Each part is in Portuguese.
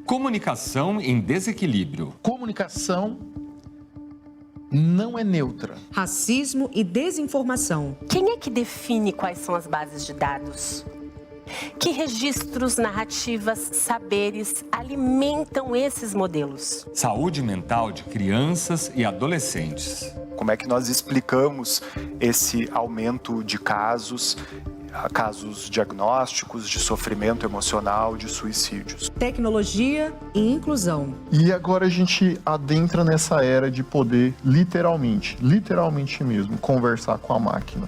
Comunicação em desequilíbrio. Comunicação não é neutra. Racismo e desinformação. Quem é que define quais são as bases de dados? Que registros, narrativas, saberes alimentam esses modelos? Saúde mental de crianças e adolescentes. Como é que nós explicamos esse aumento de casos diagnósticos de sofrimento emocional, de suicídios? Tecnologia e inclusão. E agora a gente adentra nessa era de poder literalmente mesmo, conversar com a máquina.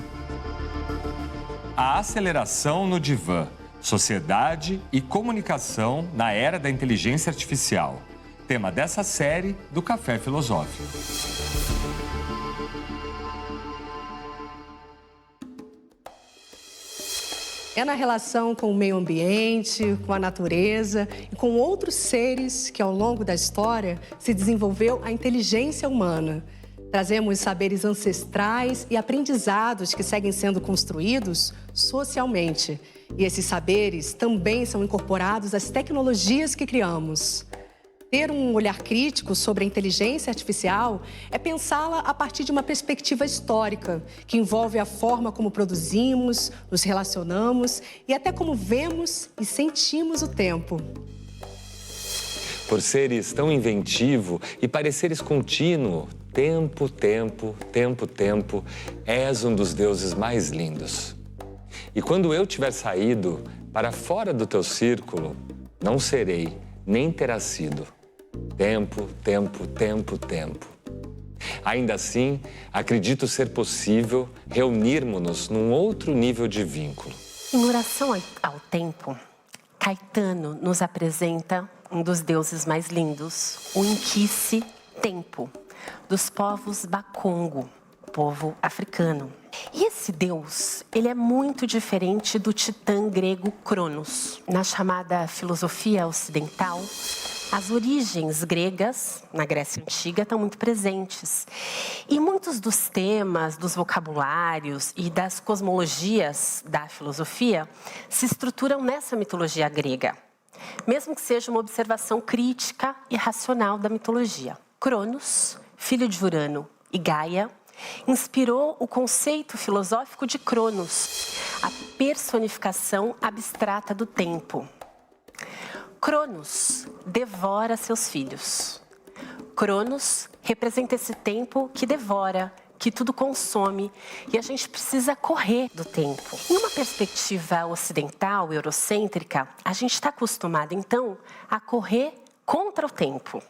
A aceleração no divã. Sociedade e comunicação na era da inteligência artificial. Tema dessa série do Café Filosófico. É na relação com o meio ambiente, com a natureza e com outros seres que, ao longo da história, se desenvolveu a inteligência humana. Trazemos saberes ancestrais e aprendizados que seguem sendo construídos socialmente. E esses saberes também são incorporados às tecnologias que criamos. Ter um olhar crítico sobre a inteligência artificial é pensá-la a partir de uma perspectiva histórica, que envolve a forma como produzimos, nos relacionamos e até como vemos e sentimos o tempo. Por seres tão inventivo e pareceres contínuo, tempo, és um dos deuses mais lindos. E quando eu tiver saído para fora do teu círculo, não serei, nem terá sido. Tempo. Ainda assim, acredito ser possível reunirmos-nos num outro nível de vínculo. Em oração ao tempo, Caetano nos apresenta um dos deuses mais lindos, o Inquice Tempo, dos povos Bakongo, povo africano. E esse deus, ele é muito diferente do titã grego Cronos. Na chamada filosofia ocidental, as origens gregas, na Grécia Antiga, estão muito presentes. E muitos dos temas, dos vocabulários e das cosmologias da filosofia se estruturam nessa mitologia grega, mesmo que seja uma observação crítica e racional da mitologia. Cronos, filho de Urano e Gaia, inspirou o conceito filosófico de Cronos, a personificação abstrata do tempo. Cronos devora seus filhos. Cronos representa esse tempo que devora, que tudo consome, e a gente precisa correr do tempo. Em uma perspectiva ocidental, eurocêntrica, a gente está acostumado, então, a correr contra o tempo.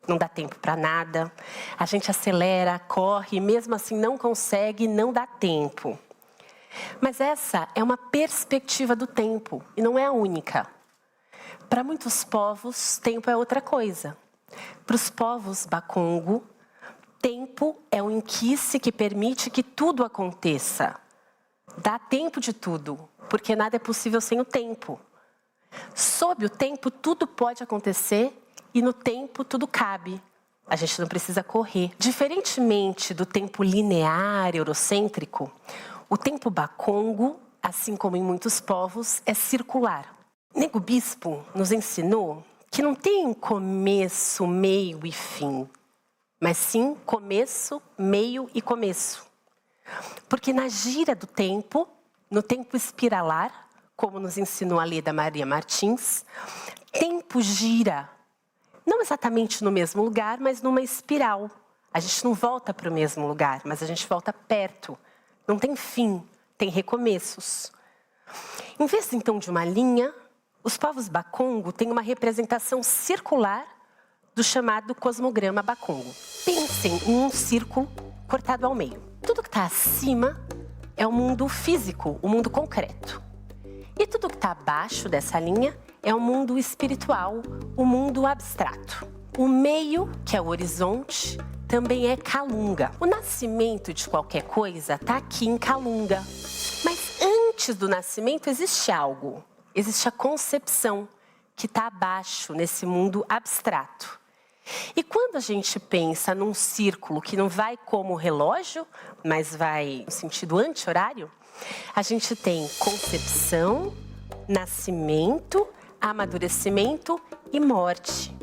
Não dá tempo para nada, a gente acelera, corre, mesmo assim não consegue, não dá tempo. Mas essa é uma perspectiva do tempo, e não é a única. Para muitos povos, tempo é outra coisa. Para os povos Bakongo, tempo é um inquice que permite que tudo aconteça. Dá tempo de tudo, porque nada é possível sem o tempo. Sob o tempo, tudo pode acontecer e no tempo tudo cabe. A gente não precisa correr. Diferentemente do tempo linear eurocêntrico, o tempo Bakongo, assim como em muitos povos, é circular. Nego Bispo nos ensinou que não tem começo, meio e fim, mas sim começo, meio e começo. Porque na gira do tempo, no tempo espiralar, como nos ensinou a Leda Maria Martins, tempo gira, não exatamente no mesmo lugar, mas numa espiral. A gente não volta para o mesmo lugar, mas a gente volta perto. Não tem fim, tem recomeços. Em vez, então, de uma linha, os povos Bakongo têm uma representação circular do chamado cosmograma Bakongo. Pensem em um círculo cortado ao meio. Tudo que está acima é o mundo físico, o mundo concreto. E tudo que está abaixo dessa linha é o mundo espiritual, o mundo abstrato. O meio, que é o horizonte, também é Kalunga. O nascimento de qualquer coisa está aqui em Kalunga. Mas antes do nascimento existe algo. Existe a concepção, que está abaixo, nesse mundo abstrato. E quando a gente pensa num círculo que não vai como relógio, mas vai no sentido anti-horário, a gente tem concepção, nascimento, amadurecimento e morte.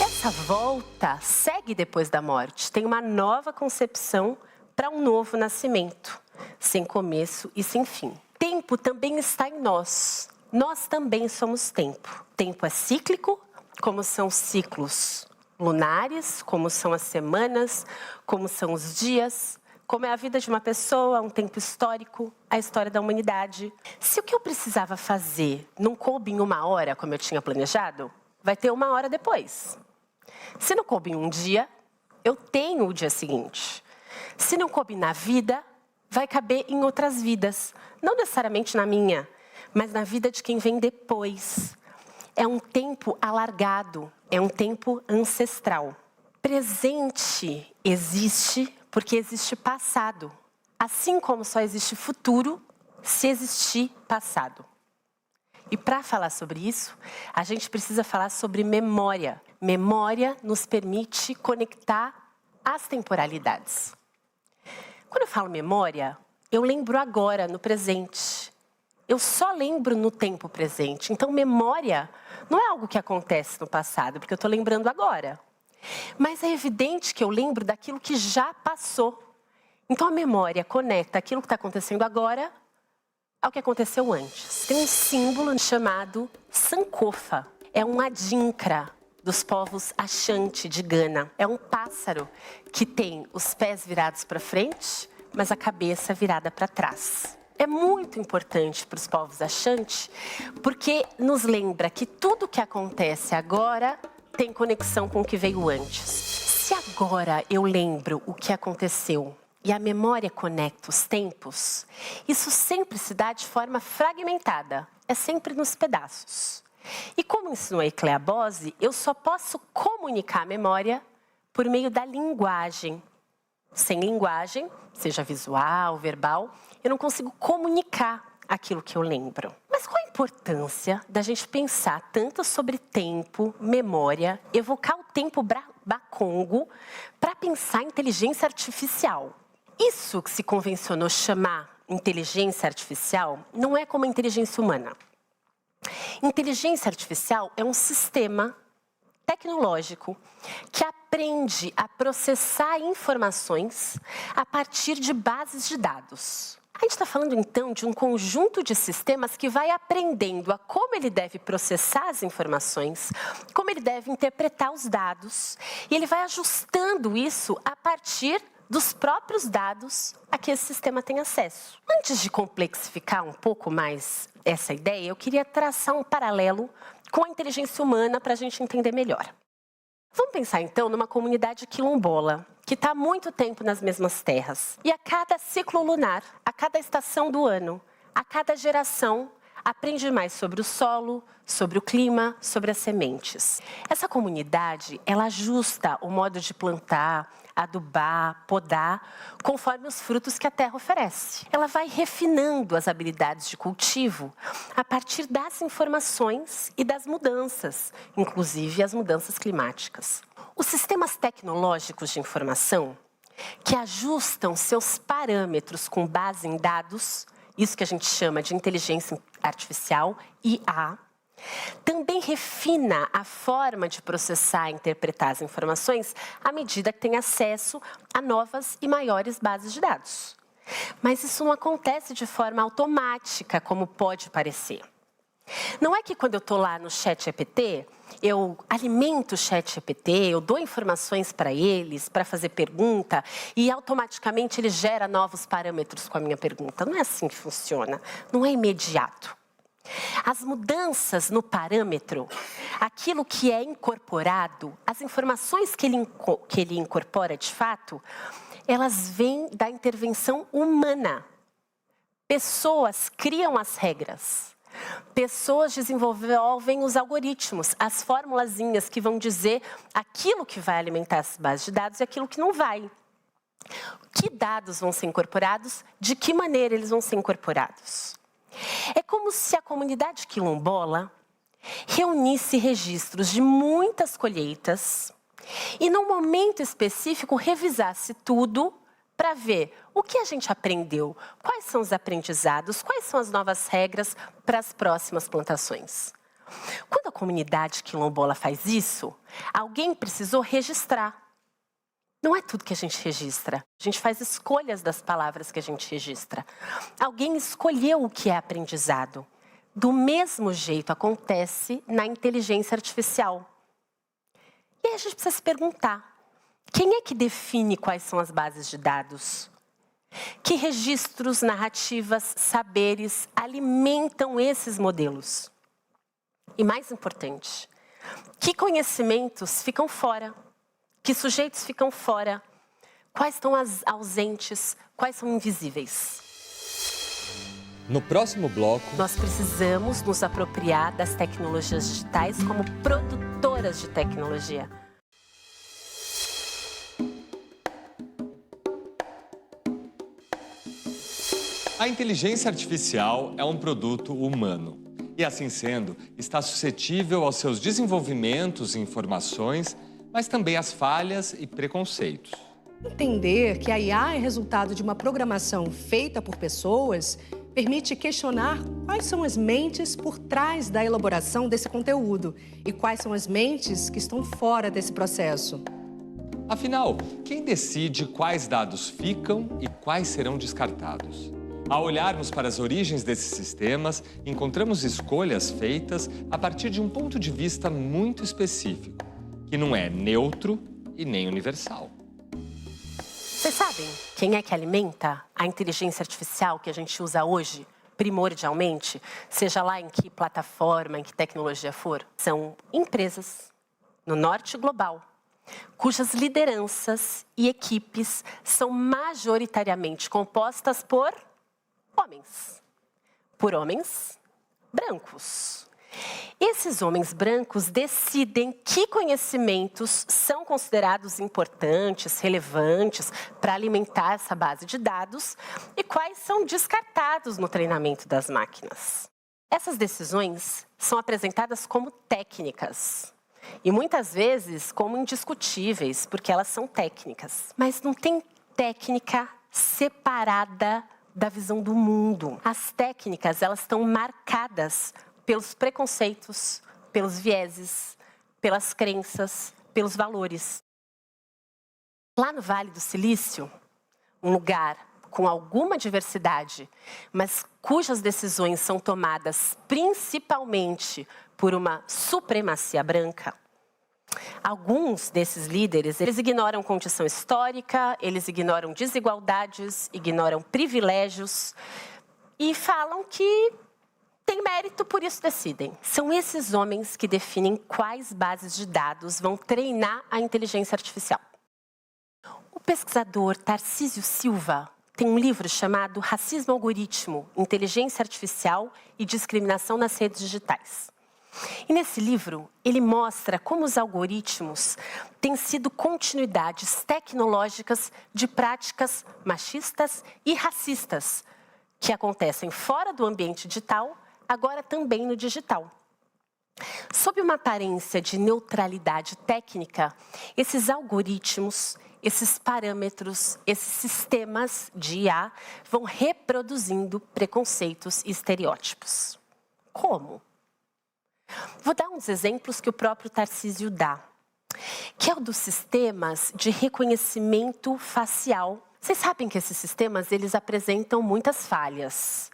Essa volta segue depois da morte, tem uma nova concepção para um novo nascimento, sem começo e sem fim. Tempo também está em nós. Nós também somos tempo. Tempo é cíclico, como são os ciclos lunares, como são as semanas, como são os dias, como é a vida de uma pessoa, um tempo histórico, a história da humanidade. Se o que eu precisava fazer não coube em 1 hora, como eu tinha planejado, vai ter 1 hora depois. Se não coube em um dia, eu tenho o dia seguinte. Se não coube na vida, vai caber em outras vidas. Não necessariamente na minha, mas na vida de quem vem depois. É um tempo alargado, é um tempo ancestral. Presente existe porque existe passado. Assim como só existe futuro se existir passado. E para falar sobre isso, a gente precisa falar sobre memória. Memória nos permite conectar as temporalidades. Quando eu falo memória, eu lembro agora, no presente. Eu só lembro no tempo presente. Então, memória não é algo que acontece no passado, porque eu estou lembrando agora. Mas é evidente que eu lembro daquilo que já passou. Então, a memória conecta aquilo que está acontecendo agora ao que aconteceu antes. Tem um símbolo chamado Sankofa. É um adinkra dos povos Ashanti de Gana. É um pássaro que tem os pés virados para frente, mas a cabeça virada para trás. É muito importante para os povos Ashanti, porque nos lembra que tudo que acontece agora tem conexão com o que veio antes. Se agora eu lembro o que aconteceu e a memória conecta os tempos, isso sempre se dá de forma fragmentada, é sempre nos pedaços. E como ensinou a Ecleabose, eu só posso comunicar a memória por meio da linguagem. Sem linguagem, seja visual, verbal, eu não consigo comunicar aquilo que eu lembro. Mas qual a importância da gente pensar tanto sobre tempo, memória, evocar o tempo bacongo para pensar em inteligência artificial? Isso que se convencionou chamar inteligência artificial não é como a inteligência humana. Inteligência artificial é um sistema tecnológico que aprende a processar informações a partir de bases de dados. A gente está falando, então, de um conjunto de sistemas que vai aprendendo a como ele deve processar as informações, como ele deve interpretar os dados, e ele vai ajustando isso a partir dos próprios dados a que esse sistema tem acesso. Antes de complexificar um pouco mais essa ideia, eu queria traçar um paralelo com a inteligência humana para a gente entender melhor. Vamos pensar, então, numa comunidade quilombola, que está há muito tempo nas mesmas terras. E a cada ciclo lunar, a cada estação do ano, a cada geração, aprende mais sobre o solo, sobre o clima, sobre as sementes. Essa comunidade, ela ajusta o modo de plantar, adubar, podar, conforme os frutos que a terra oferece. Ela vai refinando as habilidades de cultivo a partir das informações e das mudanças, inclusive as mudanças climáticas. Os sistemas tecnológicos de informação, que ajustam seus parâmetros com base em dados, isso que a gente chama de inteligência artificial, IA, também refina a forma de processar e interpretar as informações à medida que tem acesso a novas e maiores bases de dados. Mas isso não acontece de forma automática, como pode parecer. Não é que quando eu estou lá no ChatGPT, eu alimento o ChatGPT, eu dou informações para eles, para fazer pergunta, e automaticamente ele gera novos parâmetros com a minha pergunta. Não é assim que funciona, não é imediato. As mudanças no parâmetro, aquilo que é incorporado, as informações que ele incorpora de fato, elas vêm da intervenção humana. Pessoas criam as regras. Pessoas desenvolvem os algoritmos, as formulazinhas que vão dizer aquilo que vai alimentar as bases de dados e aquilo que não vai. Que dados vão ser incorporados, de que maneira eles vão ser incorporados. É como se a comunidade quilombola reunisse registros de muitas colheitas e, num momento específico, revisasse tudo para ver o que a gente aprendeu, quais são os aprendizados, quais são as novas regras para as próximas plantações. Quando a comunidade quilombola faz isso, alguém precisou registrar. Não é tudo que a gente registra. A gente faz escolhas das palavras que a gente registra. Alguém escolheu o que é aprendizado. Do mesmo jeito acontece na inteligência artificial. E aí a gente precisa se perguntar, quem é que define quais são as bases de dados? Que registros, narrativas, saberes alimentam esses modelos? E mais importante, que conhecimentos ficam fora? Que sujeitos ficam fora? Quais estão as ausentes? Quais são invisíveis? No próximo bloco, Nós precisamos nos apropriar das tecnologias digitais como produtoras de tecnologia. a inteligência artificial é um produto humano. E assim sendo, está suscetível aos seus desenvolvimentos e informações, mas também às falhas e preconceitos. Entender que a IA é resultado de uma programação feita por pessoas permite questionar quais são as mentes por trás da elaboração desse conteúdo e quais são as mentes que estão fora desse processo. Afinal, quem decide quais dados ficam e quais serão descartados? Ao olharmos para as origens desses sistemas, encontramos escolhas feitas a partir de um ponto de vista muito específico, que não é neutro e nem universal. Vocês sabem quem é que alimenta a inteligência artificial que a gente usa hoje, primordialmente, seja lá em que plataforma, em que tecnologia for? São empresas no norte global, cujas lideranças e equipes são majoritariamente compostas por homens brancos. Esses homens brancos decidem que conhecimentos são considerados importantes, relevantes para alimentar essa base de dados e quais são descartados no treinamento das máquinas. Essas decisões são apresentadas como técnicas e muitas vezes como indiscutíveis, porque elas são técnicas. Mas não tem técnica separada da visão do mundo. As técnicas, elas estão marcadas pelos preconceitos, pelos vieses, pelas crenças, pelos valores. Lá no Vale do Silício, um lugar com alguma diversidade, mas cujas decisões são tomadas principalmente por uma supremacia branca, alguns desses líderes, eles ignoram condição histórica, eles ignoram desigualdades, ignoram privilégios e falam que tem mérito, por isso decidem. São esses homens que definem quais bases de dados vão treinar a inteligência artificial. O pesquisador Tarcísio Silva tem um livro chamado Racismo Algoritmo, Inteligência Artificial e Discriminação nas Redes Digitais. E nesse livro, ele mostra como os algoritmos têm sido continuidades tecnológicas de práticas machistas e racistas que acontecem fora do ambiente digital, agora também no digital. Sob uma aparência de neutralidade técnica, esses algoritmos, esses parâmetros, esses sistemas de IA vão reproduzindo preconceitos e estereótipos. Como? Vou dar uns exemplos que o próprio Tarcísio dá, que é o dos sistemas de reconhecimento facial. Vocês sabem que esses sistemas, eles apresentam muitas falhas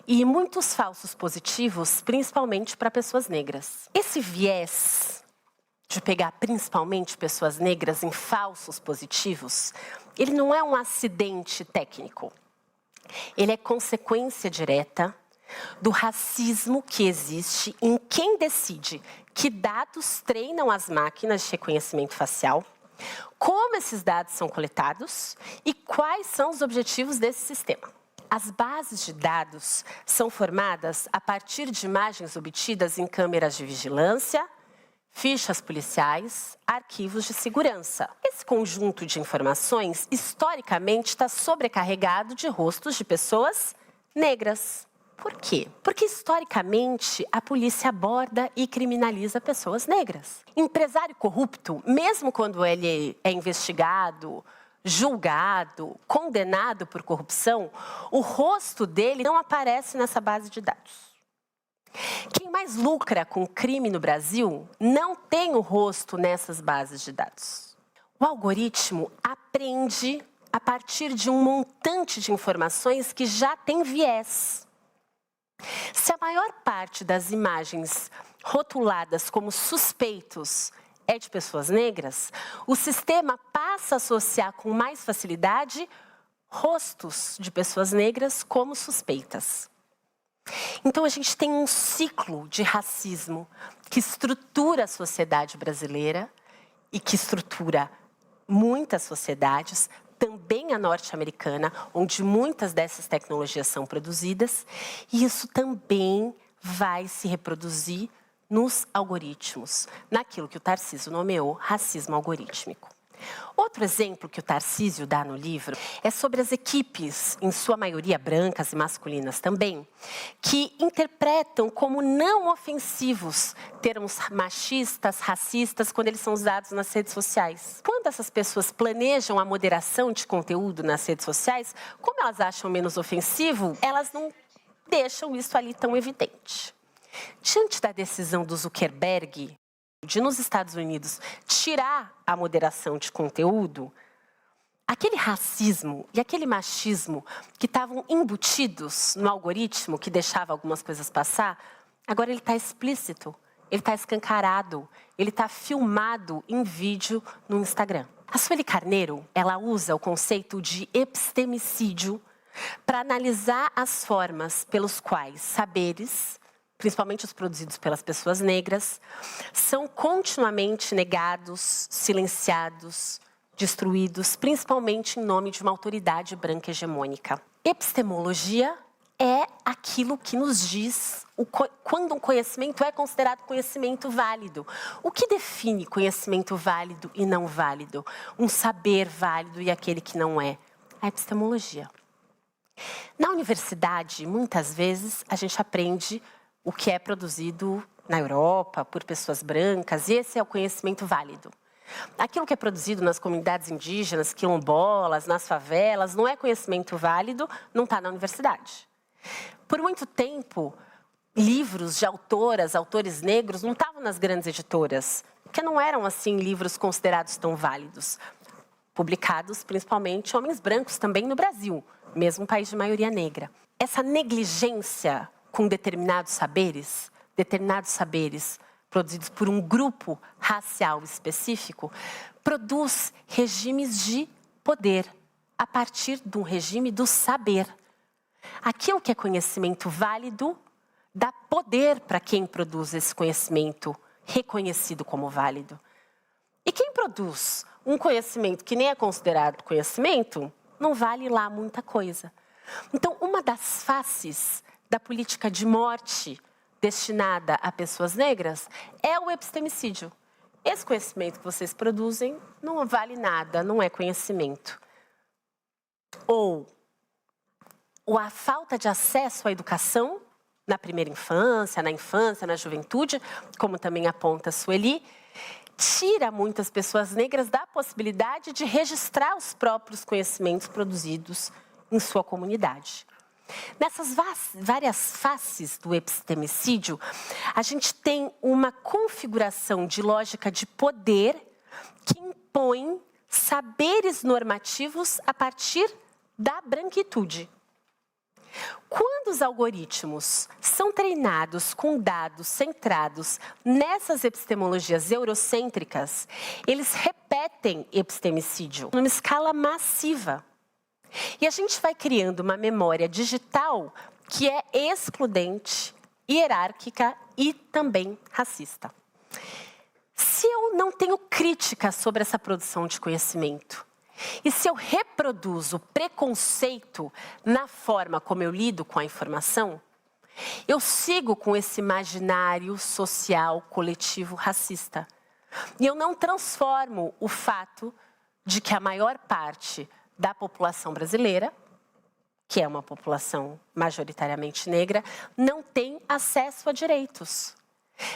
e muitos falsos positivos, principalmente para pessoas negras. Esse viés de pegar principalmente pessoas negras em falsos positivos, ele não é um acidente técnico. Ele é consequência direta do racismo que existe em quem decide que dados treinam as máquinas de reconhecimento facial, como esses dados são coletados e quais são os objetivos desse sistema. As bases de dados são formadas a partir de imagens obtidas em câmeras de vigilância, fichas policiais, arquivos de segurança. Esse conjunto de informações, historicamente, está sobrecarregado de rostos de pessoas negras. Por quê? Porque, historicamente, a polícia aborda e criminaliza pessoas negras. Empresário corrupto, mesmo quando ele é investigado, julgado, condenado por corrupção, o rosto dele não aparece nessa base de dados. Quem mais lucra com crime no Brasil não tem o rosto nessas bases de dados. O algoritmo aprende a partir de um montante de informações que já tem viés. Se a maior parte das imagens rotuladas como suspeitos é de pessoas negras, o sistema passa a associar com mais facilidade rostos de pessoas negras como suspeitas. Então, a gente tem um ciclo de racismo que estrutura a sociedade brasileira e que estrutura muitas sociedades, também a norte-americana, onde muitas dessas tecnologias são produzidas, e isso também vai se reproduzir nos algoritmos, naquilo que o Tarcísio nomeou racismo algorítmico. Outro exemplo que o Tarcísio dá no livro é sobre as equipes, em sua maioria brancas e masculinas também, que interpretam como não ofensivos termos machistas, racistas, quando eles são usados nas redes sociais. Quando essas pessoas planejam a moderação de conteúdo nas redes sociais, como elas acham menos ofensivo, elas não deixam isso ali tão evidente. Diante da decisão do Zuckerberg de, nos Estados Unidos, tirar a moderação de conteúdo, aquele racismo e aquele machismo que estavam embutidos no algoritmo, que deixava algumas coisas passar, agora ele está explícito, ele está escancarado, ele está filmado em vídeo no Instagram. A Sueli Carneiro, ela usa o conceito de epistemicídio para analisar as formas pelos quais saberes, principalmente os produzidos pelas pessoas negras, são continuamente negados, silenciados, destruídos, principalmente em nome de uma autoridade branca hegemônica. Epistemologia é aquilo que nos diz quando um conhecimento é considerado conhecimento válido. O que define conhecimento válido e não válido? Um saber válido e aquele que não é? A epistemologia. Na universidade, muitas vezes, a gente aprende o que é produzido na Europa por pessoas brancas, e esse é o conhecimento válido. Aquilo que é produzido nas comunidades indígenas, quilombolas, nas favelas, não é conhecimento válido, não está na universidade. Por muito tempo, livros de autores negros não estavam nas grandes editoras, porque não eram, assim, livros considerados tão válidos. Publicados, principalmente, homens brancos também no Brasil, mesmo um país de maioria negra. Essa negligência com determinados saberes produzidos por um grupo racial específico, produz regimes de poder a partir de um regime do saber. Aquilo que é conhecimento válido dá poder para quem produz esse conhecimento reconhecido como válido. E quem produz um conhecimento que nem é considerado conhecimento, não vale lá muita coisa. Então, uma das faces da política de morte destinada a pessoas negras é o epistemicídio. Esse conhecimento que vocês produzem não vale nada, não é conhecimento. Ou a falta de acesso à educação na primeira infância, na juventude, como também aponta Sueli, tira muitas pessoas negras da possibilidade de registrar os próprios conhecimentos produzidos em sua comunidade. Nessas várias faces do epistemicídio, a gente tem uma configuração de lógica de poder que impõe saberes normativos a partir da branquitude. Quando os algoritmos são treinados com dados centrados nessas epistemologias eurocêntricas, eles repetem epistemicídio numa escala massiva. E a gente vai criando uma memória digital que é excludente, hierárquica e também racista. Se eu não tenho crítica sobre essa produção de conhecimento, e se eu reproduzo preconceito na forma como eu lido com a informação, eu sigo com esse imaginário social coletivo racista. E eu não transformo o fato de que a maior parte da população brasileira, que é uma população majoritariamente negra, não tem acesso a direitos.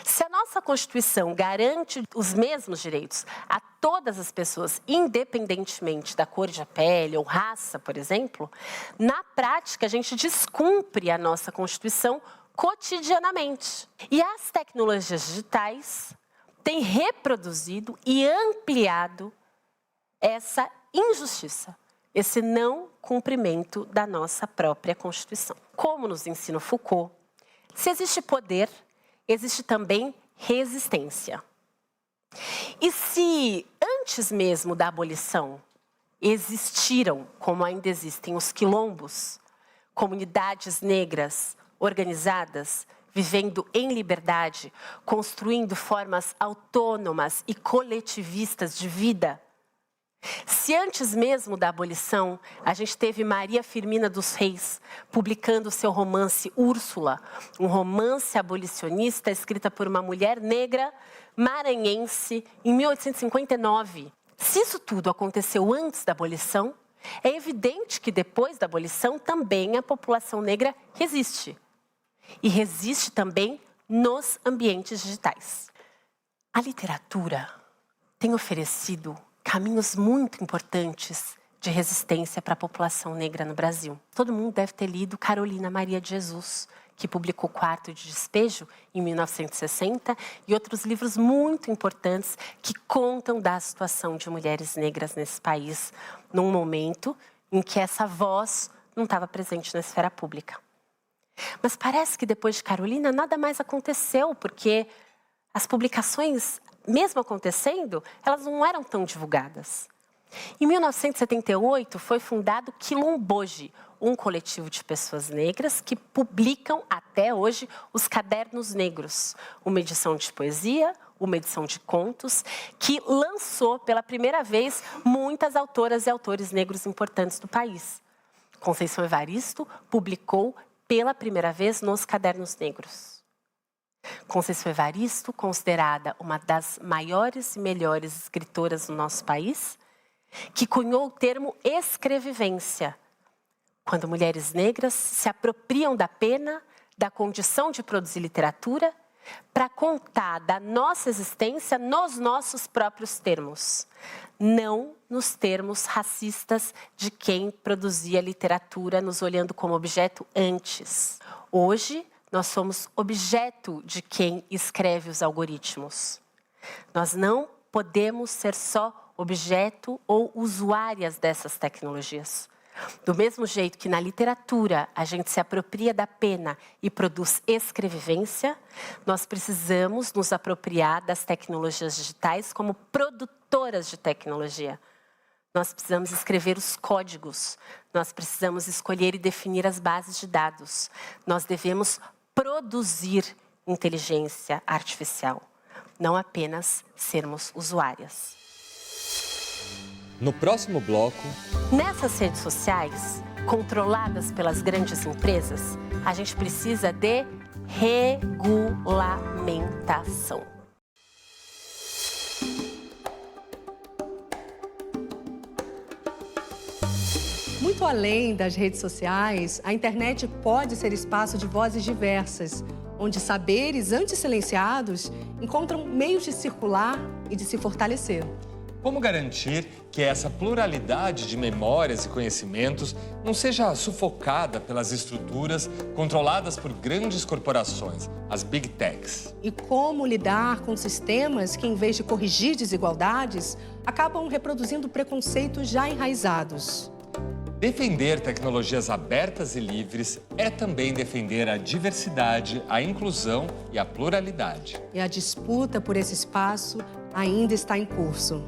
Se a nossa Constituição garante os mesmos direitos a todas as pessoas, independentemente da cor de pele ou raça, por exemplo, na prática a gente descumpre a nossa Constituição cotidianamente. E as tecnologias digitais têm reproduzido e ampliado essa injustiça, esse não cumprimento da nossa própria Constituição. Como nos ensina Foucault, se existe poder, existe também resistência. E se antes mesmo da abolição existiram, como ainda existem, os quilombos, comunidades negras organizadas, vivendo em liberdade, construindo formas autônomas e coletivistas de vida. Se antes mesmo da abolição, a gente teve Maria Firmina dos Reis publicando seu romance Úrsula, um romance abolicionista escrita por uma mulher negra maranhense em 1859. Se isso tudo aconteceu antes da abolição, é evidente que depois da abolição também a população negra resiste. E resiste também nos ambientes digitais. A literatura tem oferecido caminhos muito importantes de resistência para a população negra no Brasil. Todo mundo deve ter lido Carolina Maria de Jesus, que publicou Quarto de Despejo, em 1960, e outros livros muito importantes que contam da situação de mulheres negras nesse país, num momento em que essa voz não estava presente na esfera pública. Mas parece que depois de Carolina nada mais aconteceu, porque as publicações, mesmo acontecendo, elas não eram tão divulgadas. Em 1978 foi fundado Quilomboje, um coletivo de pessoas negras que publicam até hoje os Cadernos Negros, uma edição de poesia, uma edição de contos, que lançou pela primeira vez muitas autoras e autores negros importantes do país. Conceição Evaristo publicou pela primeira vez nos Cadernos Negros. Conceição Evaristo, considerada uma das maiores e melhores escritoras do nosso país, que cunhou o termo escrevivência, quando mulheres negras se apropriam da pena, da condição de produzir literatura, para contar da nossa existência nos nossos próprios termos, não nos termos racistas de quem produzia literatura nos olhando como objeto antes. Hoje, nós somos objeto de quem escreve os algoritmos. Nós não podemos ser só objeto ou usuárias dessas tecnologias. Do mesmo jeito que na literatura a gente se apropria da pena e produz escrevivência, nós precisamos nos apropriar das tecnologias digitais como produtoras de tecnologia. Nós precisamos escrever os códigos, nós precisamos escolher e definir as bases de dados. Nós devemos produzir inteligência artificial, não apenas sermos usuárias. No próximo bloco... Nessas redes sociais, controladas pelas grandes empresas, a gente precisa de regulamentação. Muito além das redes sociais, a internet pode ser espaço de vozes diversas, onde saberes antes silenciados encontram meios de circular e de se fortalecer. Como garantir que essa pluralidade de memórias e conhecimentos não seja sufocada pelas estruturas controladas por grandes corporações, as Big Techs? E como lidar com sistemas que, em vez de corrigir desigualdades, acabam reproduzindo preconceitos já enraizados? Defender tecnologias abertas e livres é também defender a diversidade, a inclusão e a pluralidade. E a disputa por esse espaço ainda está em curso.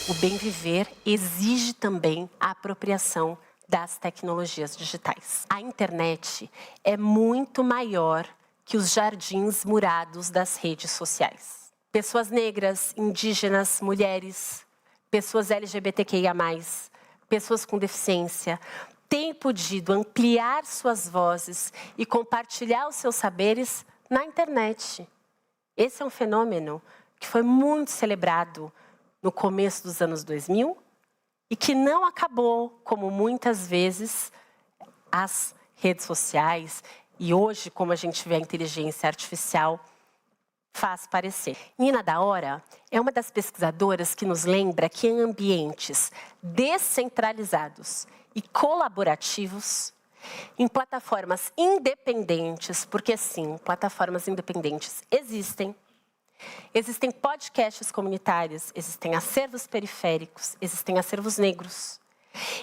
O bem viver exige também a apropriação das tecnologias digitais. A internet é muito maior que os jardins murados das redes sociais. Pessoas negras, indígenas, mulheres, pessoas LGBTQIA+, pessoas com deficiência, têm podido ampliar suas vozes e compartilhar os seus saberes na internet. Esse é um fenômeno que foi muito celebrado no começo dos anos 2000 e que não acabou, como muitas vezes as redes sociais e hoje, como a gente vê a inteligência artificial, faz parecer. Nina da Hora é uma das pesquisadoras que nos lembra que em ambientes descentralizados e colaborativos em plataformas independentes, porque sim, plataformas independentes existem. Existem podcasts comunitários, existem acervos periféricos, existem acervos negros.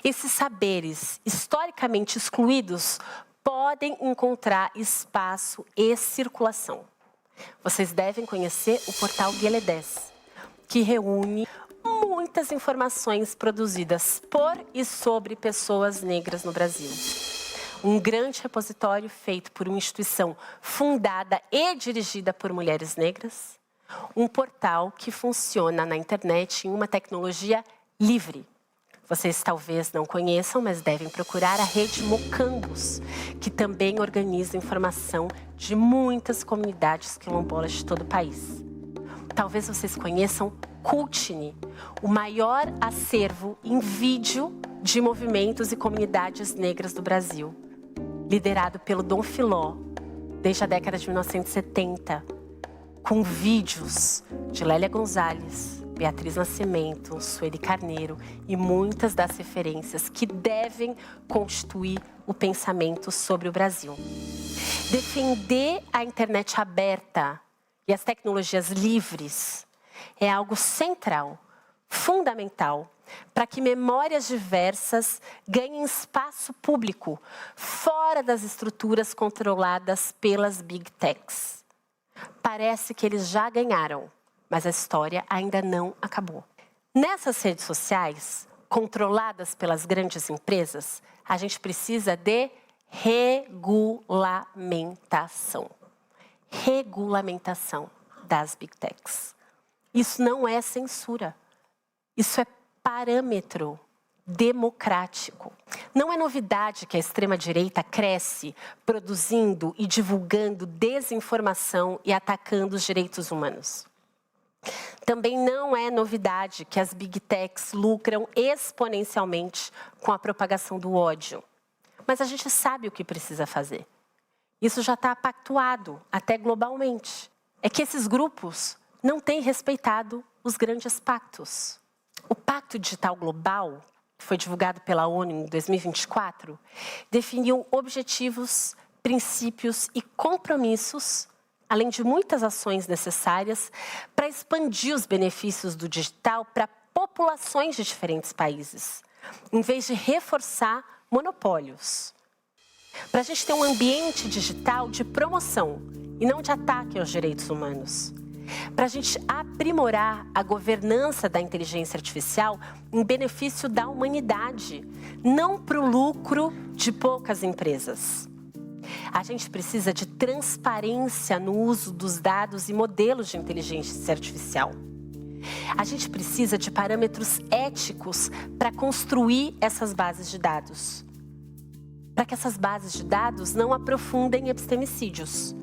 Esses saberes historicamente excluídos podem encontrar espaço e circulação. Vocês devem conhecer o portal Guielé-10, que reúne muitas informações produzidas por e sobre pessoas negras no Brasil. Um grande repositório feito por uma instituição fundada e dirigida por mulheres negras. Um portal que funciona na internet em uma tecnologia livre. Vocês talvez não conheçam, mas devem procurar a rede Mocambos, que também organiza informação de muitas comunidades quilombolas de todo o país. Talvez vocês conheçam Cultine, o maior acervo em vídeo de movimentos e comunidades negras do Brasil, liderado pelo Dom Filó, desde a década de 1970, com vídeos de Lélia Gonzalez, Beatriz Nascimento, Sueli Carneiro e muitas das referências que devem constituir o pensamento sobre o Brasil. Defender a internet aberta e as tecnologias livres é algo central, fundamental, para que memórias diversas ganhem espaço público fora das estruturas controladas pelas Big Techs. Parece que eles já ganharam, mas a história ainda não acabou. Nessas redes sociais, controladas pelas grandes empresas, a gente precisa de regulamentação. Regulamentação das Big Techs. Isso não é censura. Isso é parâmetro democrático. Não é novidade que a extrema-direita cresce produzindo e divulgando desinformação e atacando os direitos humanos. Também não é novidade que as Big Techs lucram exponencialmente com a propagação do ódio. Mas a gente sabe o que precisa fazer. Isso já está pactuado, até globalmente. É que esses grupos não têm respeitado os grandes pactos. O Pacto Digital Global, que foi divulgado pela ONU em 2024, definiu objetivos, princípios e compromissos, além de muitas ações necessárias, para expandir os benefícios do digital para populações de diferentes países, em vez de reforçar monopólios. Para a gente ter um ambiente digital de promoção e não de ataque aos direitos humanos. Para a gente aprimorar a governança da inteligência artificial em benefício da humanidade, não para o lucro de poucas empresas. A gente precisa de transparência no uso dos dados e modelos de inteligência artificial. A gente precisa de parâmetros éticos para construir essas bases de dados. Para que essas bases de dados não aprofundem epistemicídios.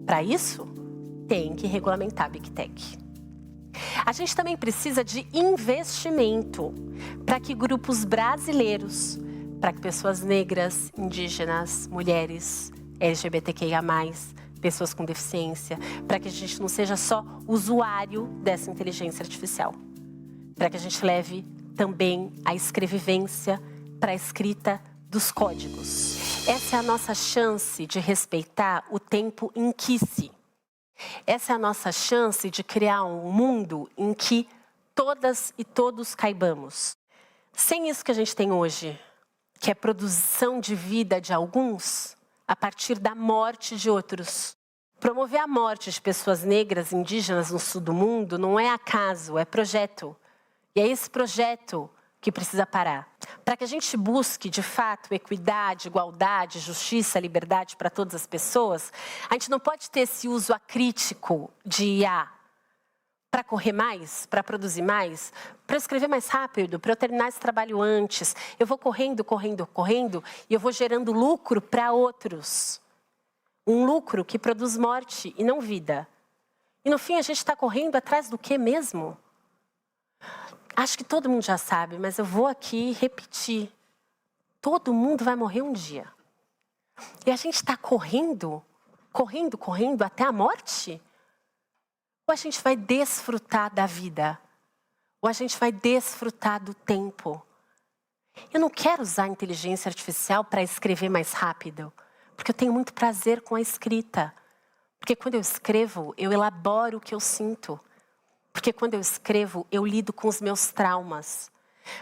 Para isso, tem que regulamentar a Big Tech. A gente também precisa de investimento para que grupos brasileiros, para que pessoas negras, indígenas, mulheres, LGBTQIA+, pessoas com deficiência, para que a gente não seja só usuário dessa inteligência artificial. Para que a gente leve também a escrevivência para a escrita dos códigos. Essa é a nossa chance de respeitar o tempo em que se. Essa é a nossa chance de criar um mundo em que todas e todos caibamos. Sem isso que a gente tem hoje, que é produção de vida de alguns a partir da morte de outros. Promover a morte de pessoas negras e indígenas no sul do mundo não é acaso, é projeto. E é esse projeto que precisa parar. Para que a gente busque, de fato, equidade, igualdade, justiça, liberdade para todas as pessoas, a gente não pode ter esse uso acrítico de IA para correr mais, para produzir mais, para escrever mais rápido, para eu terminar esse trabalho antes. Eu vou correndo e eu vou gerando lucro para outros. Um lucro que produz morte e não vida. E no fim a gente está correndo atrás do quê mesmo? Acho que todo mundo já sabe, mas eu vou aqui repetir. Todo mundo vai morrer um dia. E a gente está correndo até a morte? Ou a gente vai desfrutar da vida? Ou a gente vai desfrutar do tempo? Eu não quero usar a inteligência artificial para escrever mais rápido, porque eu tenho muito prazer com a escrita. Porque quando eu escrevo, eu elaboro o que eu sinto. Porque quando eu escrevo, eu lido com os meus traumas.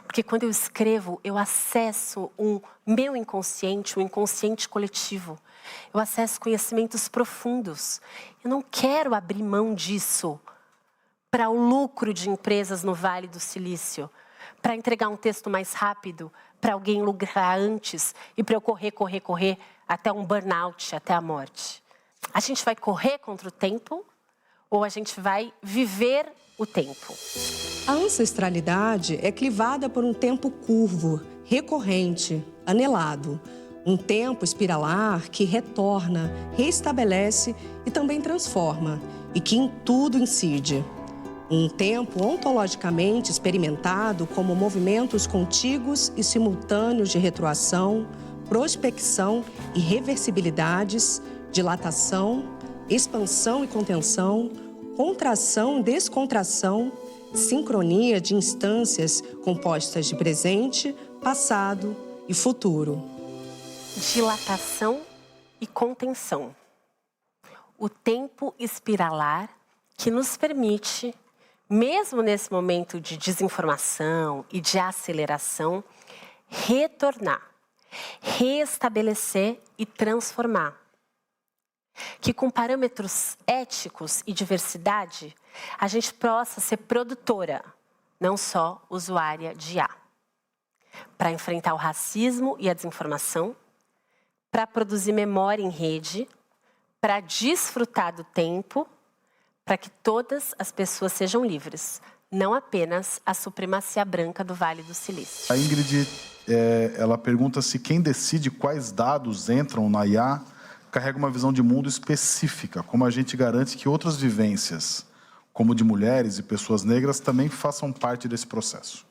Porque quando eu escrevo, eu acesso o meu inconsciente, o inconsciente coletivo. Eu acesso conhecimentos profundos. Eu não quero abrir mão disso para o lucro de empresas no Vale do Silício, para entregar um texto mais rápido, para alguém lucrar antes e para eu correr até um burnout, até a morte. A gente vai correr contra o tempo ou a gente vai viver o tempo? A ancestralidade é clivada por um tempo curvo, recorrente, anelado. Um tempo espiralar que retorna, reestabelece e também transforma, e que em tudo incide. Um tempo ontologicamente experimentado como movimentos contíguos e simultâneos de retroação, prospecção e reversibilidades, dilatação, expansão e contenção, contração e descontração, sincronia de instâncias compostas de presente, passado e futuro. Dilatação e contenção. O tempo espiralar que nos permite, mesmo nesse momento de desinformação e de aceleração, retornar, reestabelecer e transformar. Que com parâmetros éticos e diversidade, a gente possa ser produtora, não só usuária de IA. Para enfrentar o racismo e a desinformação, para produzir memória em rede, para desfrutar do tempo, para que todas as pessoas sejam livres, não apenas a supremacia branca do Vale do Silício. A Ingrid, ela pergunta se quem decide quais dados entram na IA carrega uma visão de mundo específica, como a gente garante que outras vivências, como de mulheres e pessoas negras, também façam parte desse processo.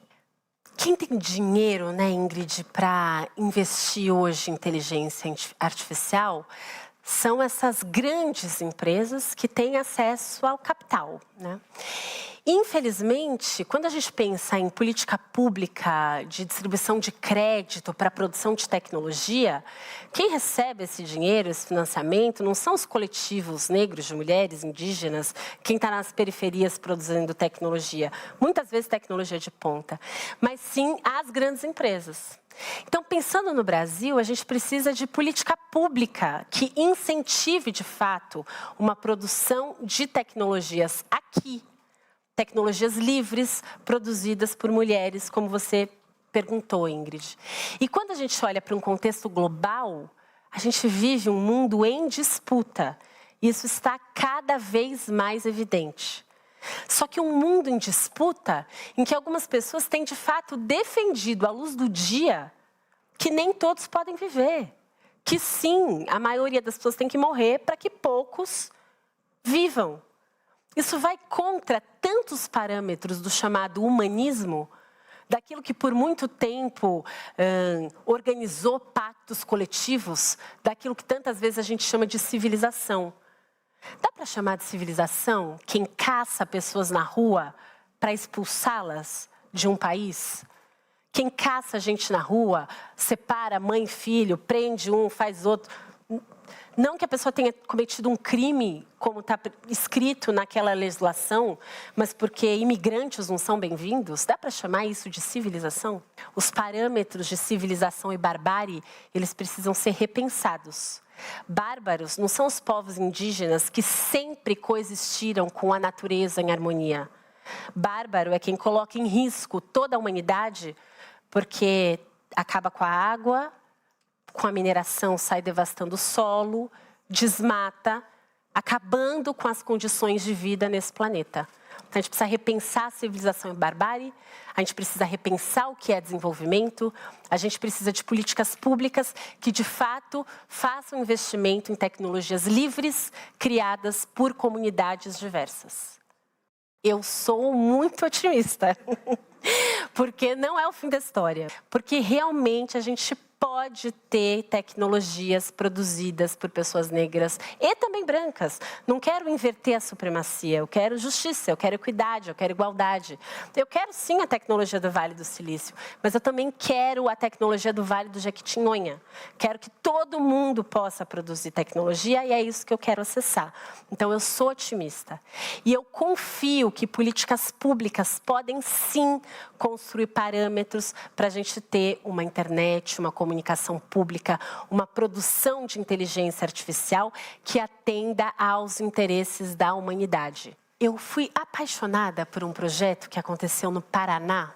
Quem tem dinheiro, né, Ingrid, para investir hoje em inteligência artificial são essas grandes empresas que têm acesso ao capital, né? Infelizmente, quando a gente pensa em política pública de distribuição de crédito para a produção de tecnologia, quem recebe esse dinheiro, esse financiamento, não são os coletivos negros, de mulheres, indígenas, quem está nas periferias produzindo tecnologia, muitas vezes tecnologia de ponta, mas sim as grandes empresas. Então, pensando no Brasil, a gente precisa de política pública que incentive, de fato, uma produção de tecnologias aqui. Tecnologias livres, produzidas por mulheres, como você perguntou, Ingrid. E quando a gente olha para um contexto global, a gente vive um mundo em disputa. Isso está cada vez mais evidente. Só que um mundo em disputa, em que algumas pessoas têm, de fato, defendido à luz do dia que nem todos podem viver. Que sim, a maioria das pessoas tem que morrer para que poucos vivam. Isso vai contra tantos parâmetros do chamado humanismo, daquilo que por muito tempo organizou pactos coletivos, daquilo que tantas vezes a gente chama de civilização. Dá para chamar de civilização quem caça pessoas na rua para expulsá-las de um país? Quem caça gente na rua, separa mãe e filho, prende um, faz outro. Não que a pessoa tenha cometido um crime, como está escrito naquela legislação, mas porque imigrantes não são bem-vindos? Dá para chamar isso de civilização? Os parâmetros de civilização e barbárie, eles precisam ser repensados. Bárbaros não são os povos indígenas que sempre coexistiram com a natureza em harmonia. Bárbaro é quem coloca em risco toda a humanidade porque acaba com a água, com a mineração sai devastando o solo, desmata, acabando com as condições de vida nesse planeta. Então, a gente precisa repensar a civilização e barbárie, a gente precisa repensar o que é desenvolvimento, a gente precisa de políticas públicas que, de fato, façam investimento em tecnologias livres, criadas por comunidades diversas. Eu sou muito otimista, porque não é o fim da história, porque realmente a gente pode ter tecnologias produzidas por pessoas negras e também brancas. Não quero inverter a supremacia, eu quero justiça, eu quero equidade, eu quero igualdade. Eu quero sim a tecnologia do Vale do Silício, mas eu também quero a tecnologia do Vale do Jequitinhonha. Quero que todo mundo possa produzir tecnologia e é isso que eu quero acessar. Então eu sou otimista. E eu confio que políticas públicas podem sim construir parâmetros para a gente ter uma internet, uma comunicação pública, uma produção de inteligência artificial que atenda aos interesses da humanidade. Eu fui apaixonada por um projeto que aconteceu no Paraná,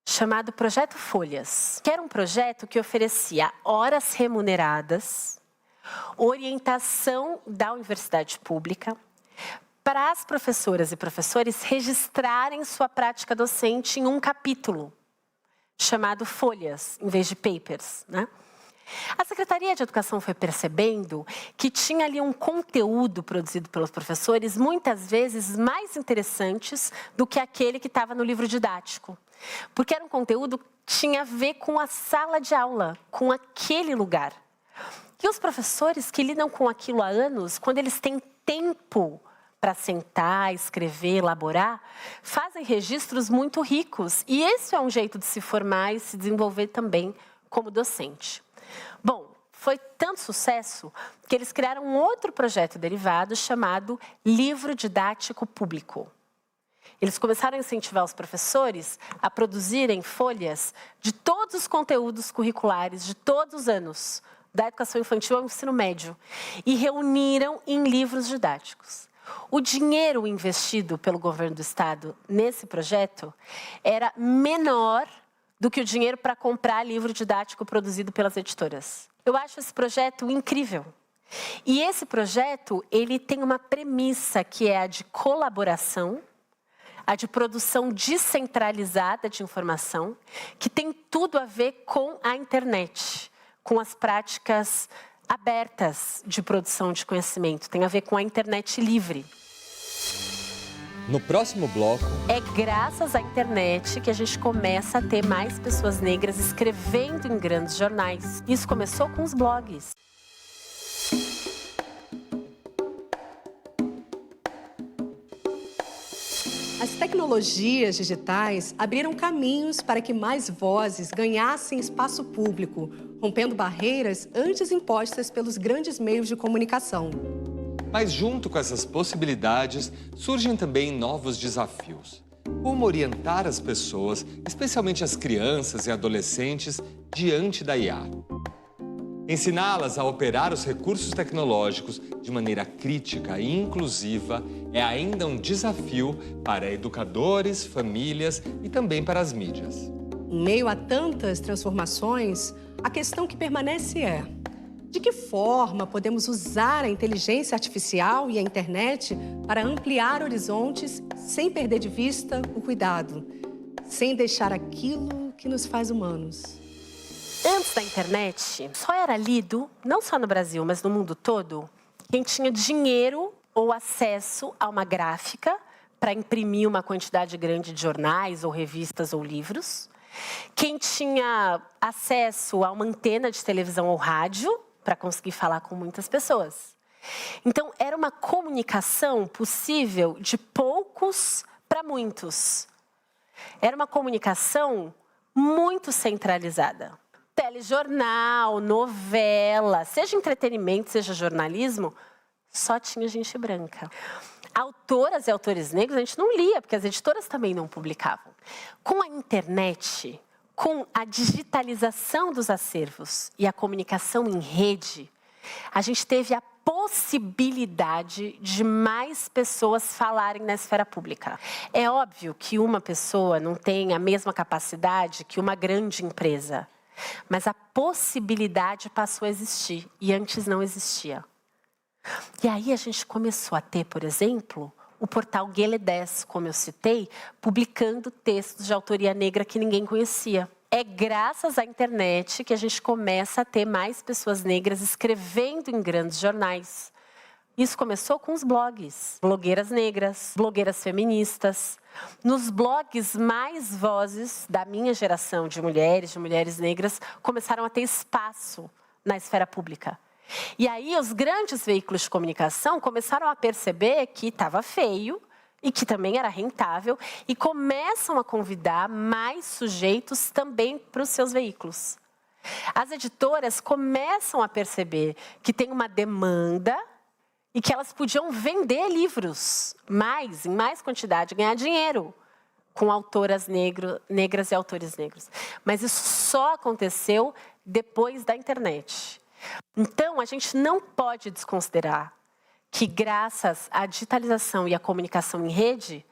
chamado Projeto Folhas, que era um projeto que oferecia horas remuneradas, orientação da universidade pública, para as professoras e professores registrarem sua prática docente em um capítulo, chamado Folhas, em vez de papers, né? A Secretaria de Educação foi percebendo que tinha ali um conteúdo produzido pelos professores, muitas vezes mais interessantes do que aquele que estava no livro didático. Porque era um conteúdo que tinha a ver com a sala de aula, com aquele lugar. E os professores que lidam com aquilo há anos, quando eles têm tempo para sentar, escrever, elaborar, fazem registros muito ricos. E esse é um jeito de se formar e se desenvolver também como docente. Bom, foi tanto sucesso que eles criaram um outro projeto derivado chamado Livro Didático Público. Eles começaram a incentivar os professores a produzirem folhas de todos os conteúdos curriculares de todos os anos, da educação infantil ao ensino médio, e reuniram em livros didáticos. O dinheiro investido pelo governo do estado nesse projeto era menor do que o dinheiro para comprar livro didático produzido pelas editoras. Eu acho esse projeto incrível. E esse projeto, ele tem uma premissa que é a de colaboração, a de produção descentralizada de informação, que tem tudo a ver com a internet, com as práticas abertas de produção de conhecimento, tem a ver com a internet livre. No próximo bloco... É graças à internet que a gente começa a ter mais pessoas negras escrevendo em grandes jornais. Isso começou com os blogs. As tecnologias digitais abriram caminhos para que mais vozes ganhassem espaço público, rompendo barreiras antes impostas pelos grandes meios de comunicação. Mas junto com essas possibilidades, surgem também novos desafios. Como orientar as pessoas, especialmente as crianças e adolescentes, diante da IA? Ensiná-las a operar os recursos tecnológicos de maneira crítica e inclusiva é ainda um desafio para educadores, famílias e também para as mídias. Em meio a tantas transformações, a questão que permanece é: de que forma podemos usar a inteligência artificial e a internet para ampliar horizontes sem perder de vista o cuidado, sem deixar aquilo que nos faz humanos? Antes da internet, só era lido, não só no Brasil, mas no mundo todo, quem tinha dinheiro ou acesso a uma gráfica para imprimir uma quantidade grande de jornais ou revistas ou livros, quem tinha acesso a uma antena de televisão ou rádio para conseguir falar com muitas pessoas. Então, era uma comunicação possível de poucos para muitos. Era uma comunicação muito centralizada. Telejornal, novela, seja entretenimento, seja jornalismo, só tinha gente branca. Autoras e autores negros a gente não lia, porque as editoras também não publicavam. Com a internet, com a digitalização dos acervos e a comunicação em rede, a gente teve a possibilidade de mais pessoas falarem na esfera pública. É óbvio que uma pessoa não tem a mesma capacidade que uma grande empresa, mas a possibilidade passou a existir e antes não existia. E aí a gente começou a ter, por exemplo, o portal Guelé10, como eu citei, publicando textos de autoria negra que ninguém conhecia. É graças à internet que a gente começa a ter mais pessoas negras escrevendo em grandes jornais, Isso começou com os blogs. Blogueiras negras, blogueiras feministas. Nos blogs, mais vozes da minha geração de mulheres negras, começaram a ter espaço na esfera pública. E aí os grandes veículos de comunicação começaram a perceber que estava feio e que também era rentável e começam a convidar mais sujeitos também para os seus veículos. As editoras começam a perceber que tem uma demanda e que elas podiam vender livros em mais quantidade, ganhar dinheiro com autoras negras e autores negros. Mas isso só aconteceu depois da internet. Então, a gente não pode desconsiderar que, graças à digitalização e à comunicação em rede,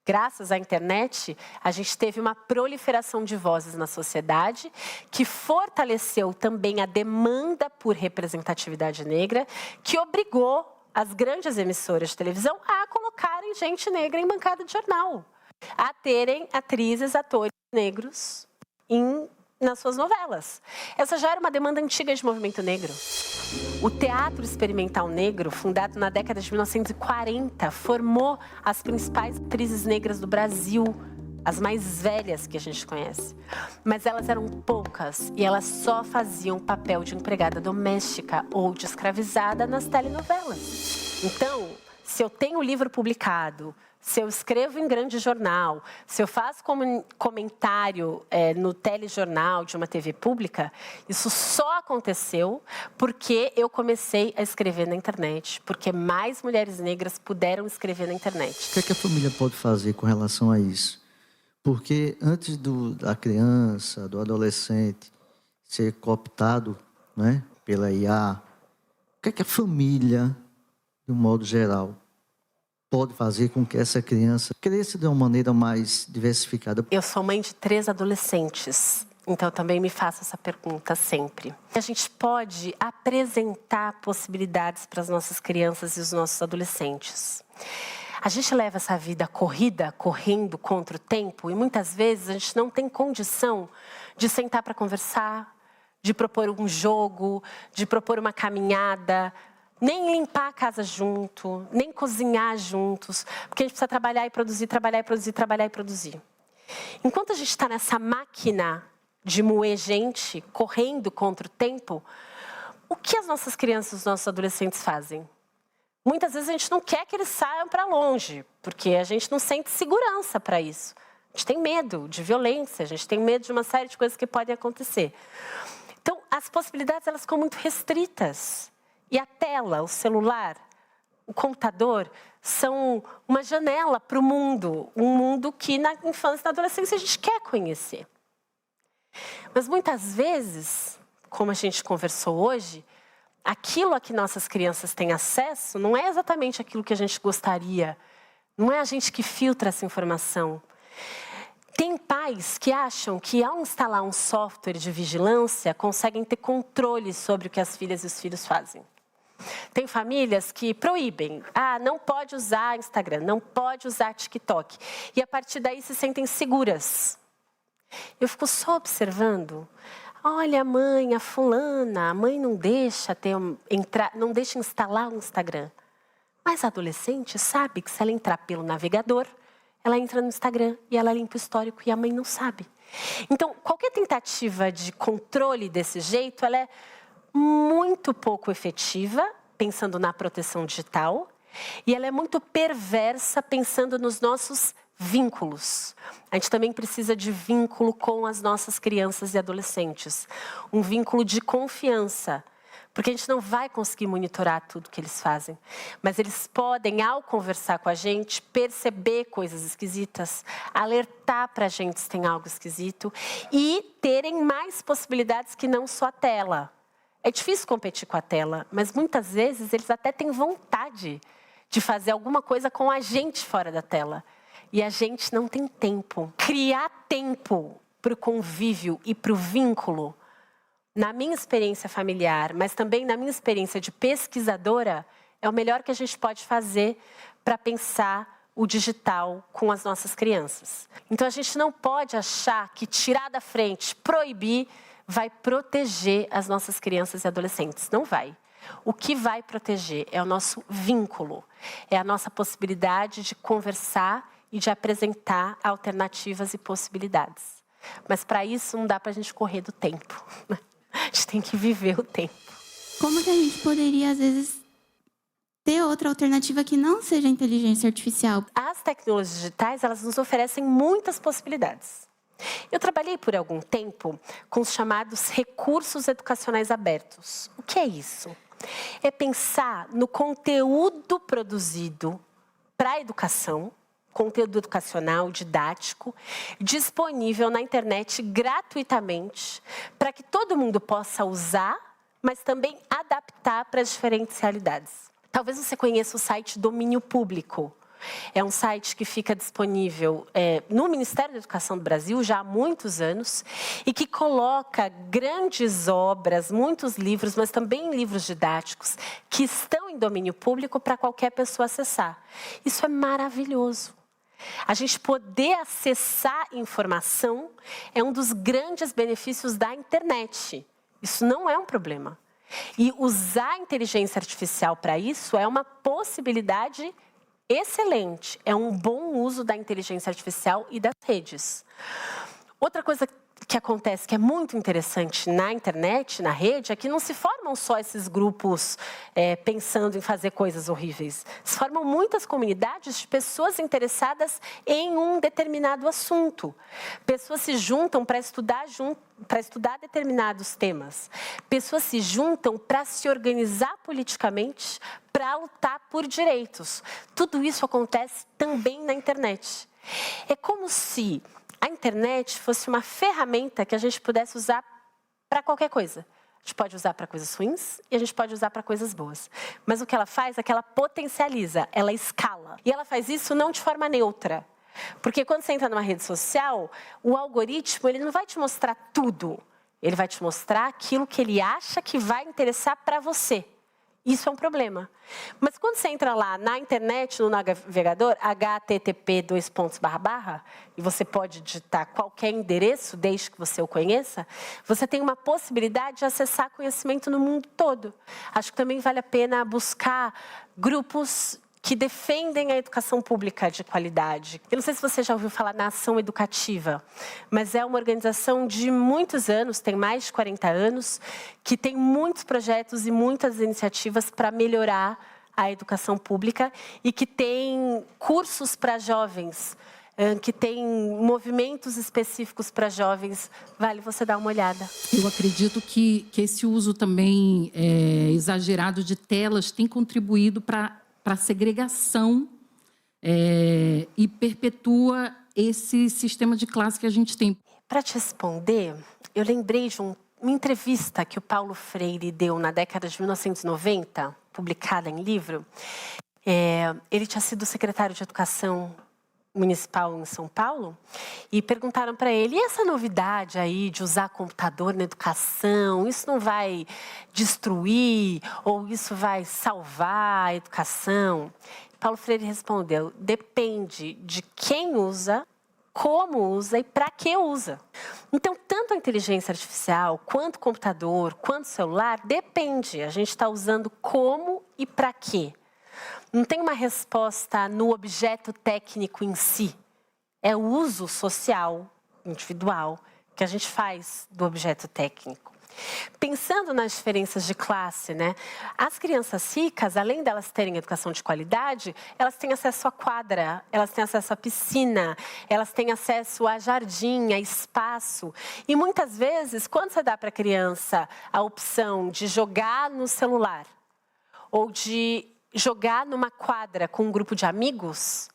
graças à internet, a gente teve uma proliferação de vozes na sociedade que fortaleceu também a demanda por representatividade negra, que obrigou as grandes emissoras de televisão a colocarem gente negra em bancada de jornal, a terem atrizes, atores negros nas suas novelas. Essa já era uma demanda antiga de movimento negro. O Teatro Experimental Negro, fundado na década de 1940, formou as principais atrizes negras do Brasil, as mais velhas que a gente conhece. Mas elas eram poucas e elas só faziam papel de empregada doméstica ou de escravizada nas telenovelas. Então, se eu tenho um livro publicado, se eu escrevo em grande jornal, se eu faço comentário no telejornal de uma TV pública, isso só aconteceu porque eu comecei a escrever na internet, porque mais mulheres negras puderam escrever na internet. O que é que a família pode fazer com relação a isso? Porque antes da criança, do adolescente ser cooptado, né, pela IA, o que é que a família, de um modo geral, pode fazer com que essa criança cresça de uma maneira mais diversificada? Eu sou mãe de 3 adolescentes, então eu também me faço essa pergunta sempre. A gente pode apresentar possibilidades para as nossas crianças e os nossos adolescentes. A gente leva essa vida correndo contra o tempo, e muitas vezes a gente não tem condição de sentar para conversar, de propor um jogo, de propor uma caminhada, nem limpar a casa junto, nem cozinhar juntos, porque a gente precisa trabalhar e produzir, trabalhar e produzir, trabalhar e produzir. Enquanto a gente está nessa máquina de moer gente, correndo contra o tempo, o que as nossas crianças e os nossos adolescentes fazem? Muitas vezes a gente não quer que eles saiam para longe, porque a gente não sente segurança para isso. A gente tem medo de violência, a gente tem medo de uma série de coisas que podem acontecer. Então, as possibilidades elas ficam muito restritas. E a tela, o celular, o computador, são uma janela para o mundo. Um mundo que na infância e na adolescência a gente quer conhecer. Mas muitas vezes, como a gente conversou hoje, aquilo a que nossas crianças têm acesso não é exatamente aquilo que a gente gostaria. Não é a gente que filtra essa informação. Tem pais que acham que, ao instalar um software de vigilância, conseguem ter controle sobre o que as filhas e os filhos fazem. Tem famílias que proíbem. Não pode usar Instagram, não pode usar TikTok. E, a partir daí, se sentem seguras. Eu fico só observando. Olha, a mãe, a fulana, a mãe não deixa não deixa instalar o Instagram. Mas a adolescente sabe que se ela entrar pelo navegador, ela entra no Instagram e ela limpa o histórico e a mãe não sabe. Então, qualquer tentativa de controle desse jeito, ela é muito pouco efetiva, pensando na proteção digital, e ela é muito perversa, pensando nos nossos vínculos. A gente também precisa de vínculo com as nossas crianças e adolescentes. Um vínculo de confiança. Porque a gente não vai conseguir monitorar tudo que eles fazem. Mas eles podem, ao conversar com a gente, perceber coisas esquisitas, alertar para a gente se tem algo esquisito e terem mais possibilidades que não só a tela. É difícil competir com a tela, mas muitas vezes eles até têm vontade de fazer alguma coisa com a gente fora da tela. E a gente não tem tempo. Criar tempo para o convívio e para o vínculo, na minha experiência familiar, mas também na minha experiência de pesquisadora, é o melhor que a gente pode fazer para pensar o digital com as nossas crianças. Então a gente não pode achar que tirar da frente, proibir, vai proteger as nossas crianças e adolescentes. Não vai. O que vai proteger é o nosso vínculo, é a nossa possibilidade de conversar e de apresentar alternativas e possibilidades. Mas para isso não dá para a gente correr do tempo. A gente tem que viver o tempo. Como que a gente poderia, às vezes, ter outra alternativa que não seja a inteligência artificial? As tecnologias digitais, elas nos oferecem muitas possibilidades. Eu trabalhei por algum tempo com os chamados recursos educacionais abertos. O que é isso? É pensar no conteúdo produzido para a educação, conteúdo educacional, didático, disponível na internet gratuitamente, para que todo mundo possa usar, mas também adaptar para as diferentes realidades. Talvez você conheça o site Domínio Público. É um site que fica disponível no Ministério da Educação do Brasil já há muitos anos e que coloca grandes obras, muitos livros, mas também livros didáticos que estão em domínio público para qualquer pessoa acessar. Isso é maravilhoso. A gente poder acessar informação é um dos grandes benefícios da internet. Isso não é um problema. E usar a inteligência artificial para isso é uma possibilidade excelente. É um bom uso da inteligência artificial e das redes. Outra coisa que acontece, que é muito interessante na internet, na rede, é que não se formam só esses grupos pensando em fazer coisas horríveis. Se formam muitas comunidades de pessoas interessadas em um determinado assunto. Pessoas se juntam para estudar determinados temas. Pessoas se juntam para se organizar politicamente, para lutar por direitos. Tudo isso acontece também na internet. É como se a internet fosse uma ferramenta que a gente pudesse usar para qualquer coisa. A gente pode usar para coisas ruins e a gente pode usar para coisas boas. Mas o que ela faz é que ela potencializa, ela escala. E ela faz isso não de forma neutra. Porque quando você entra numa rede social, o algoritmo ele não vai te mostrar tudo. Ele vai te mostrar aquilo que ele acha que vai interessar para você. Isso é um problema. Mas quando você entra lá na internet, no navegador, http:// e você pode digitar qualquer endereço, desde que você o conheça, você tem uma possibilidade de acessar conhecimento no mundo todo. Acho que também vale a pena buscar grupos que defendem a educação pública de qualidade. Eu não sei se você já ouviu falar na Ação Educativa, mas é uma organização de muitos anos, tem mais de 40 anos, que tem muitos projetos e muitas iniciativas para melhorar a educação pública e que tem cursos para jovens, que tem movimentos específicos para jovens. Vale você dar uma olhada. Eu acredito que esse uso também exagerado de telas tem contribuído para a segregação e perpetua esse sistema de classe que a gente tem. Para te responder, eu lembrei de uma entrevista que o Paulo Freire deu na década de 1990, publicada em livro. Ele tinha sido secretário de Educação Municipal em São Paulo e perguntaram para ele, e essa novidade aí de usar computador na educação, isso não vai destruir ou isso vai salvar a educação? Paulo Freire respondeu, depende de quem usa, como usa e para que usa. Então, tanto a inteligência artificial, quanto o computador, quanto o celular, depende. A gente está usando como e para quê. Não tem uma resposta no objeto técnico em si. É o uso social, individual, que a gente faz do objeto técnico. Pensando nas diferenças de classe, né? As crianças ricas, além delas terem educação de qualidade, elas têm acesso à quadra, elas têm acesso à piscina, elas têm acesso a jardim, a espaço. E muitas vezes, quando você dá para a criança a opção de jogar no celular ou de jogar numa quadra com um grupo de amigos,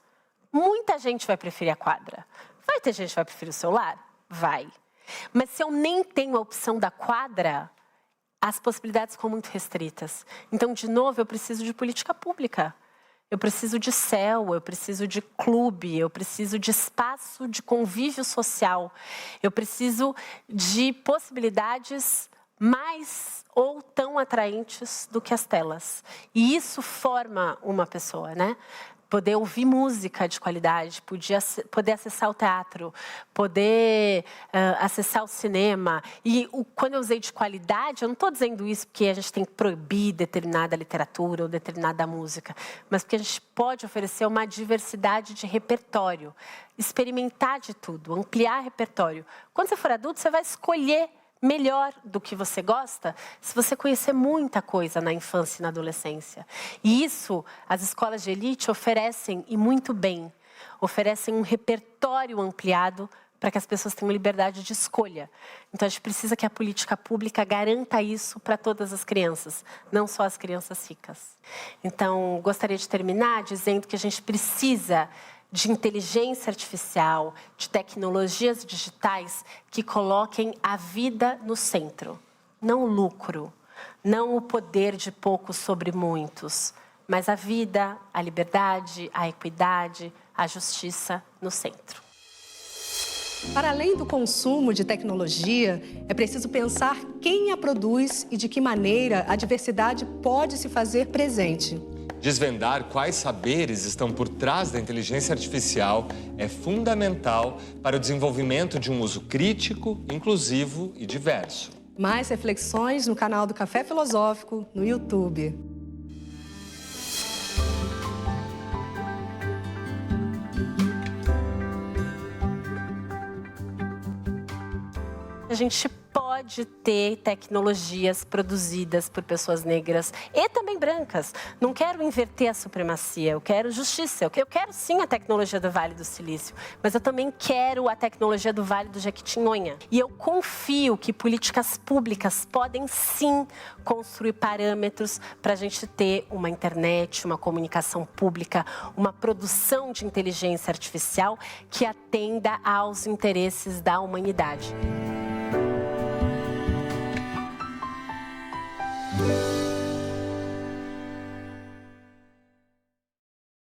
muita gente vai preferir a quadra. Vai ter gente que vai preferir o celular? Vai. Mas se eu nem tenho a opção da quadra, as possibilidades ficam muito restritas. Então, de novo, eu preciso de política pública. Eu preciso de céu, eu preciso de clube, eu preciso de espaço de convívio social. Eu preciso de possibilidades mais ou tão atraentes do que as telas. E isso forma uma pessoa, né? poder ouvir música de qualidade, poder acessar o teatro, poder acessar o cinema. E quando eu usei de qualidade, eu não estou dizendo isso porque a gente tem que proibir determinada literatura ou determinada música, mas porque a gente pode oferecer uma diversidade de repertório, experimentar de tudo, ampliar repertório. Quando você for adulto, você vai escolher melhor do que você gosta se você conhecer muita coisa na infância e na adolescência. E isso as escolas de elite oferecem, e muito bem, oferecem um repertório ampliado para que as pessoas tenham liberdade de escolha. Então a gente precisa que a política pública garanta isso para todas as crianças, não só as crianças ricas. Então gostaria de terminar dizendo que a gente precisa de inteligência artificial, de tecnologias digitais que coloquem a vida no centro. Não o lucro, não o poder de poucos sobre muitos, mas a vida, a liberdade, a equidade, a justiça no centro. Para além do consumo de tecnologia, é preciso pensar quem a produz e de que maneira a diversidade pode se fazer presente. Desvendar quais saberes estão por trás da inteligência artificial é fundamental para o desenvolvimento de um uso crítico, inclusivo e diverso. Mais reflexões no canal do Café Filosófico no YouTube. A gente pode ter tecnologias produzidas por pessoas negras e também brancas. Não quero inverter a supremacia, eu quero justiça. Eu quero sim a tecnologia do Vale do Silício, mas eu também quero a tecnologia do Vale do Jequitinhonha. E eu confio que políticas públicas podem sim construir parâmetros para a gente ter uma internet, uma comunicação pública, uma produção de inteligência artificial que atenda aos interesses da humanidade.